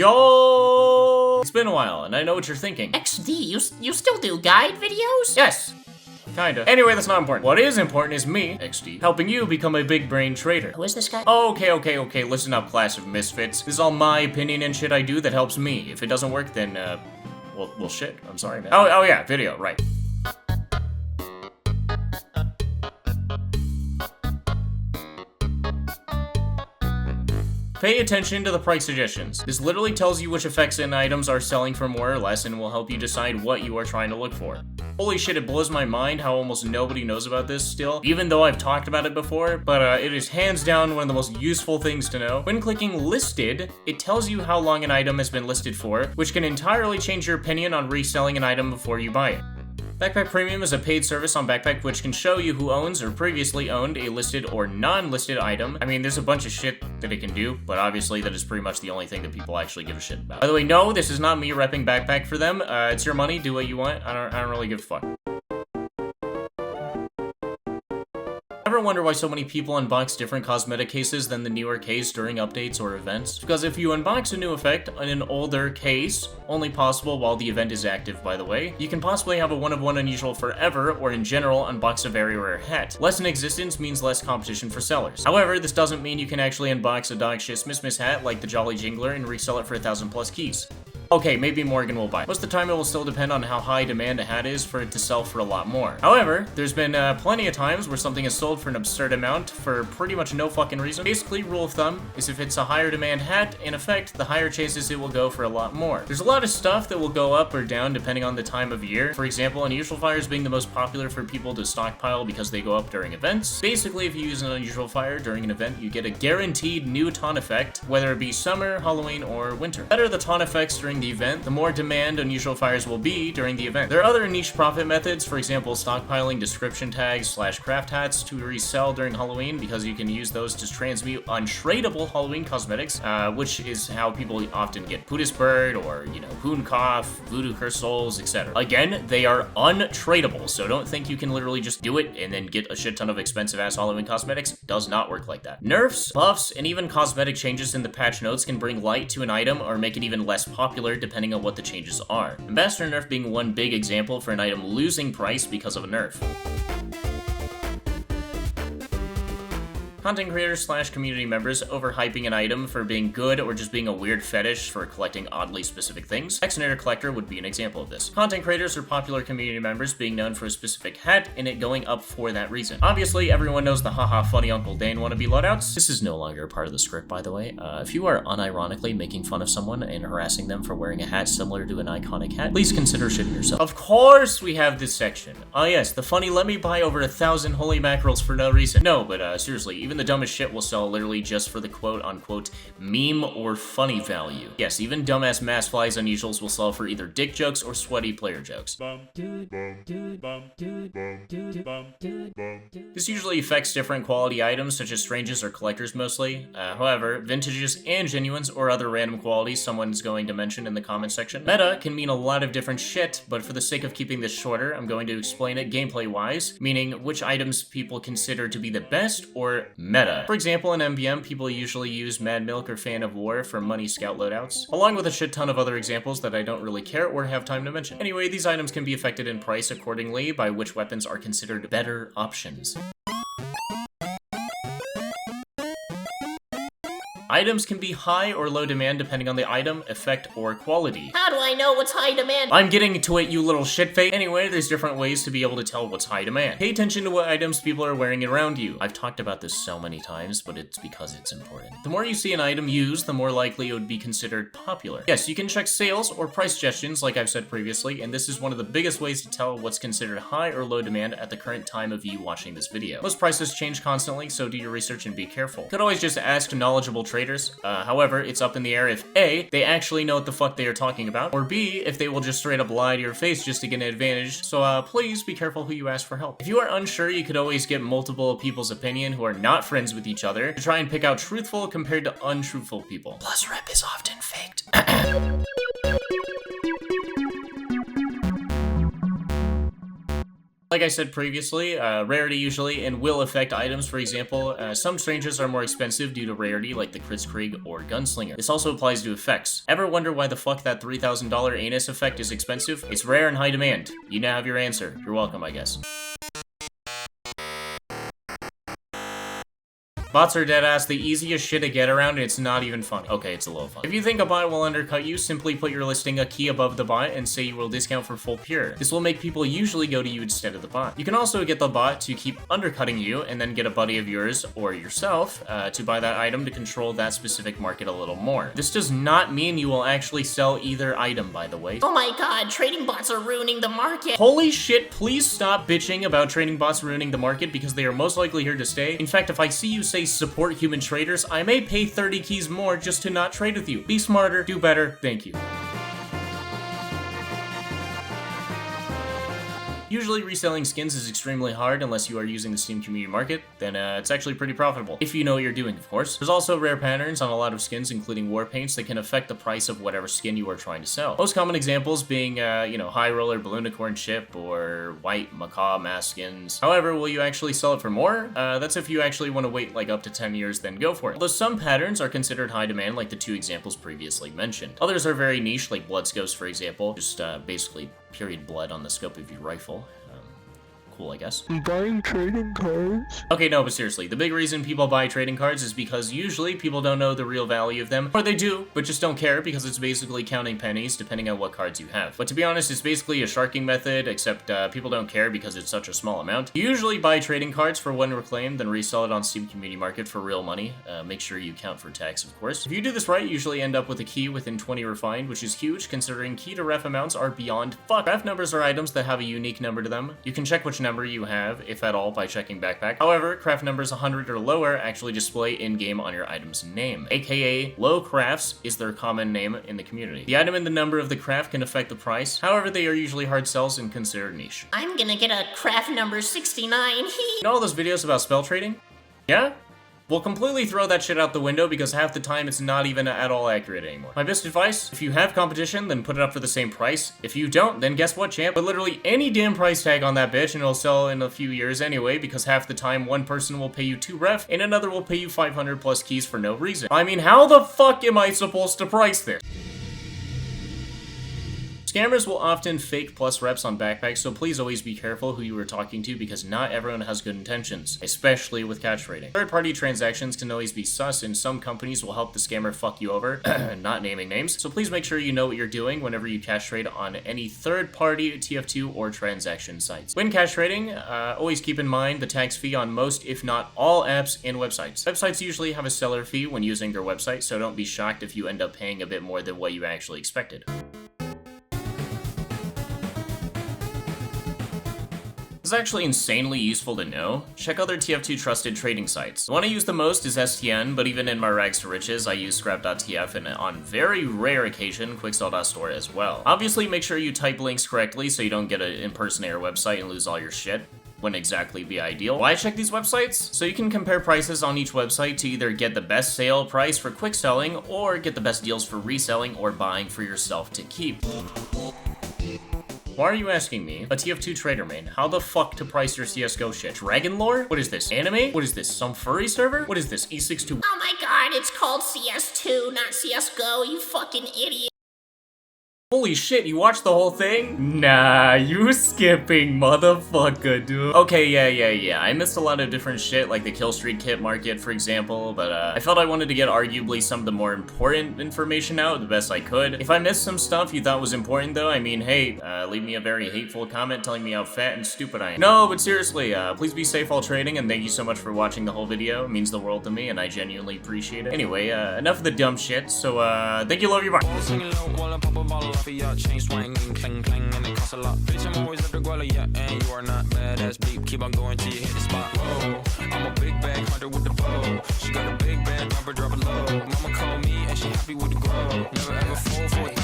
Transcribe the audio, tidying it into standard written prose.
Yo! It's been a while, and I know what you're thinking. XD, you still do guide videos? Yes. Kinda. Anyway, that's not important. What is important is me, XD, helping you become a big brain trader. Who is this guy? Okay, listen up, class of misfits. This is all my opinion and shit I do that helps me. If it doesn't work, then, well, shit. I'm sorry, man. Oh yeah, video, right. Pay attention to the price suggestions. This literally tells you which effects and items are selling for more or less and will help you decide what you are trying to look for. Holy shit, it blows my mind how almost nobody knows about this still, even though I've talked about it before, but it is hands down one of the most useful things to know. When clicking listed, it tells you how long an item has been listed for, which can entirely change your opinion on reselling an item before you buy it. Backpack Premium is a paid service on Backpack which can show you who owns or previously owned a listed or non-listed item. I mean, there's a bunch of shit that it can do, but obviously that is pretty much the only thing that people actually give a shit about. By the way, no, this is not me repping Backpack for them. It's your money, do what you want. I don't really give a fuck. Ever wonder why so many people unbox different cosmetic cases than the newer case during updates or events? Because if you unbox a new effect in an older case, only possible while the event is active by the way, you can possibly have a one-of-one unusual forever, or in general, unbox a very rare hat. Less in existence means less competition for sellers. However, this doesn't mean you can actually unbox a dog shit Smith hat like the Jolly Jingler and resell it for 1,000+ keys. Okay, maybe Morgan will buy it. Most of the time it will still depend on how high demand a hat is for it to sell for a lot more. However, there's been plenty of times where something is sold for an absurd amount for pretty much no fucking reason. Basically, rule of thumb is if it's a higher demand hat, in effect, the higher chances it will go for a lot more. There's a lot of stuff that will go up or down depending on the time of year. For example, unusual fires being the most popular for people to stockpile because they go up during events. Basically, if you use an unusual fire during an event, you get a guaranteed new ton effect, whether it be summer, Halloween, or winter. The better the ton effects during the event, the more demand unusual fires will be during the event. There are other niche profit methods, for example, stockpiling description tags / craft hats to resell during Halloween because you can use those to transmute untradeable Halloween cosmetics, which is how people often get Pootis Bird or, Hoon Cough, Voodoo Curse Souls, etc. Again, they are untradeable, so don't think you can literally just do it and then get a shit ton of expensive ass Halloween cosmetics. It does not work like that. Nerfs, buffs, and even cosmetic changes in the patch notes can bring light to an item or make it even less popular depending on what the changes are. Ambassador nerf being one big example for an item losing price because of a nerf. Content creators / community members overhyping an item for being good or just being a weird fetish for collecting oddly specific things. Exonator Collector would be an example of this. Content creators or popular community members being known for a specific hat and it going up for that reason. Obviously, everyone knows the haha funny Uncle Dane wannabe loadouts. This is no longer a part of the script, by the way. If you are unironically making fun of someone and harassing them for wearing a hat similar to an iconic hat, please consider shitting yourself. Of course we have this section. Ah yes, the funny let me buy over 1,000 holy mackerels for no reason. No, but seriously, even the dumbest shit will sell literally just for the quote-unquote meme or funny value. Yes, even dumbass mass flies unusuals will sell for either dick jokes or sweaty player jokes. This usually affects different quality items such as stranges or collectors mostly. However, vintages and genuines or other random qualities someone's going to mention in the comment section. Meta can mean a lot of different shit, but for the sake of keeping this shorter, I'm going to explain it gameplay-wise, meaning which items people consider to be the best or meta. For example, in MVM, people usually use Mad Milk or Fan of War for money scout loadouts, along with a shit ton of other examples that I don't really care or have time to mention. Anyway, these items can be affected in price accordingly by which weapons are considered better options. Items can be high or low demand depending on the item, effect, or quality. How do I know what's high demand? I'm getting to it, you little shitface. Anyway, there's different ways to be able to tell what's high demand. Pay attention to what items people are wearing around you. I've talked about this so many times, but it's because it's important. The more you see an item used, the more likely it would be considered popular. Yes, you can check sales or price suggestions like I've said previously, and this is one of the biggest ways to tell what's considered high or low demand at the current time of you watching this video. Most prices change constantly, so do your research and be careful. You could always just ask knowledgeable traders. However, it's up in the air if A, they actually know what the fuck they are talking about, or B, if they will just straight up lie to your face just to get an advantage, so please be careful who you ask for help. If you are unsure, you could always get multiple people's opinion who are not friends with each other to try and pick out truthful compared to untruthful people. Plus, rep is often faked. Like I said previously, rarity usually and will affect items. For example, some strangers are more expensive due to rarity, like the Kritzkrieg or Gunslinger. This also applies to effects. Ever wonder why the fuck that $3,000 anus effect is expensive? It's rare and high demand. You now have your answer. You're welcome, I guess. Bots are deadass the easiest shit to get around, and it's not even funny. Okay, it's a little fun. If you think a bot will undercut you, simply put your listing a key above the bot and say you will discount for full pure. This will make people usually go to you instead of the bot. You can also get the bot to keep undercutting you and then get a buddy of yours or yourself to buy that item to control that specific market a little more. This does not mean you will actually sell either item, by the way. Oh my god, trading bots are ruining the market. Holy shit, please stop bitching about trading bots ruining the market because they are most likely here to stay. In fact, if I see you say support human traders, I may pay 30 keys more just to not trade with you. Be smarter, do better, thank you. Usually reselling skins is extremely hard unless you are using the Steam community market, then it's actually pretty profitable. If you know what you're doing, of course. There's also rare patterns on a lot of skins, including war paints, that can affect the price of whatever skin you are trying to sell. Most common examples being, High Roller Balloonicorn Chip or White Macaw mask skins. However, will you actually sell it for more? That's if you actually want to wait like up to 10 years, then go for it. Although some patterns are considered high demand, like the two examples previously mentioned. Others are very niche, like blood scopes, for example. Just basically period blood on the scope of your rifle. Cool, I guess. Buying trading cards? Okay, no, but seriously, the big reason people buy trading cards is because usually people don't know the real value of them, or they do, but just don't care because it's basically counting pennies depending on what cards you have. But to be honest, it's basically a sharking method, except people don't care because it's such a small amount. You usually buy trading cards for when reclaimed, then resell it on Steam Community Market for real money. Make sure you count for tax, of course. If you do this right, you usually end up with a key within 20 refined, which is huge considering key to ref amounts are beyond fuck. Ref numbers are items that have a unique number to them. You can check which number you have, if at all, by checking backpack. However, craft numbers 100 or lower actually display in-game on your item's name. AKA, low crafts is their common name in the community. The item and the number of the craft can affect the price. However, they are usually hard sells and considered niche. I'm gonna get a craft number 69. You know all those videos about spell trading? Yeah? We'll completely throw that shit out the window because half the time it's not even at all accurate anymore. My best advice, if you have competition, then put it up for the same price. If you don't, then guess what, champ? Put literally any damn price tag on that bitch and it'll sell in a few years anyway, because half the time one person will pay you 2 ref and another will pay you 500 plus keys for no reason. I mean, how the fuck am I supposed to price this? Scammers will often fake plus reps on backpacks, so please always be careful who you are talking to because not everyone has good intentions, especially with cash trading. Third-party transactions can always be sus, and some companies will help the scammer fuck you over, not naming names, so please make sure you know what you're doing whenever you cash trade on any third-party TF2 or transaction sites. When cash trading, always keep in mind the tax fee on most, if not all, apps and websites. Websites usually have a seller fee when using their website, so don't be shocked if you end up paying a bit more than what you actually expected. This is actually insanely useful to know. Check other TF2 trusted trading sites. The one I use the most is STN, but even in my rags to riches, I use scrap.tf and on very rare occasion, quicksell.store as well. Obviously, make sure you type links correctly so you don't get an impersonator website and lose all your shit. Wouldn't exactly be ideal. Why check these websites? So you can compare prices on each website to either get the best sale price for quick selling or get the best deals for reselling or buying for yourself to keep. Why are you asking me, a TF2 trader main, how the fuck to price your CSGO shit? Dragon lore? What is this, anime? What is this, some furry server? What is this, E62? Oh my god, it's called CS2, not CSGO, you fucking idiot. Holy shit, you watched the whole thing? Nah, you skipping, motherfucker, dude. Okay, yeah. I missed a lot of different shit, like the killstreak kit market, for example, but I felt I wanted to get arguably some of the more important information out the best I could. If I missed some stuff you thought was important, though, I mean, hey, leave me a very hateful comment telling me how fat and stupid I am. No, but seriously, please be safe while trading, and thank you so much for watching the whole video. It means the world to me, and I genuinely appreciate it. Anyway, enough of the dumb shit, so, thank you, love you, bye. For your chain swinging, clang clang, and it costs a lot. Bitch, I'm always at the guala, yeah, and you are not badass beep. Keep on going till you hit the spot. Whoa, I'm a big bag hunter with the bow. She got a big band, drop it low. Mama called me and she happy with the grow. Never ever fall for it.